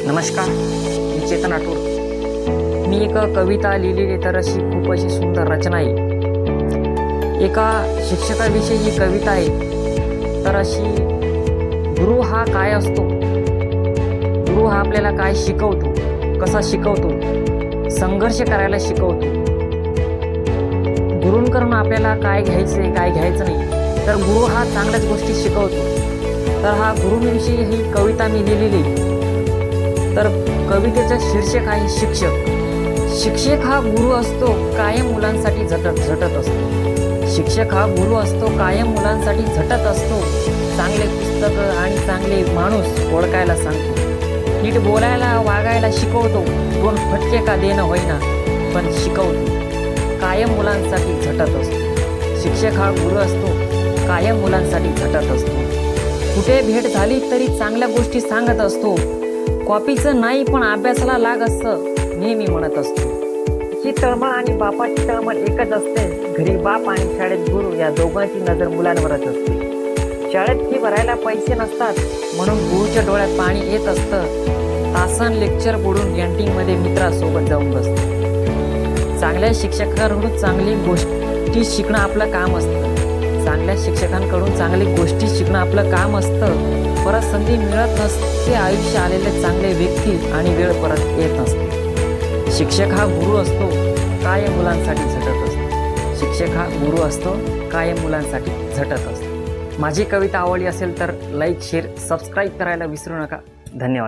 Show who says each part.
Speaker 1: नमस्कार, मी चेतन आठवड। मी एक कविता लिहिलेली तर अशी खूप अशी सुंदर रचना आहे। एका शिक्षकाविषयी ही कविता आहे। तर अशी, गुरु हा काय असतो, गुरु हा आपल्याला काय शिकवतो, कसा शिकवतो, संघर्ष करायला शिकवतो। गुरूंकडून आपल्याला काय घ्यायचं काय घ्यायचं नाही, तर गुरु हा चांगल्याच गोष्टी शिकवतो। तर हा गुरुविषयी ही कविता मी लिहिलेली। तर कवितेचं शीर्षक आहे शिक्षक। शिक्षक हा गुरु असतो, कायम मुलांसाठी झटत असतो। शिक्षक हा गुरु असतो, कायम मुलांसाठी झटत असतो। चांगले पुस्तक आणि चांगले माणूस ओळखायला सांगतो। नीट बोलायला वागायला शिकवतो। दोन फटके का देणं होईना, पण शिकवतो। कायम मुलांसाठी झटत असतो। शिक्षक हा गुरु असतो, कायम मुलांसाठी झटत असतो। कुठे भेट झाली तरी चांगल्या गोष्टी सांगत असतो। कॉपीचं नाही पण अभ्यासाला लाग असं नेहमी म्हणत असतो। ही तळमळ आणि बापाची तळमळ एकच असते। घरी बाप आणि शाळेत गुरु या दोघांची नजर मुलांवरच असते। शाळेत फी भरायला पैसे नसतात, म्हणून गुरुच्या डोळ्यात पाणी येत असतं। तासन लेक्चर बुडून कॅन्टीनमध्ये मित्रासोबत जाऊन बसतो। चांगल्या शिक्षकांकडून चांगली गोष्टी शिकणं आपलं काम असतं। चांगल्या शिक्षकांकडून चांगली गोष्टी शिकणं आपलं काम असतं। परत संधी मिळत नसते। आयुष्य आलेले चांगले व्यक्ती आणि वेळ परत येत नसते। शिक्षक हा गुरु असतो, कायम मुलांसाठी झटत असतो। शिक्षक हा गुरु असतो, कायम मुलांसाठी झटत असतो। माझी कविता आवडली असेल तर लाईक, शेअर, सबस्क्राईब करायला विसरू नका। धन्यवाद।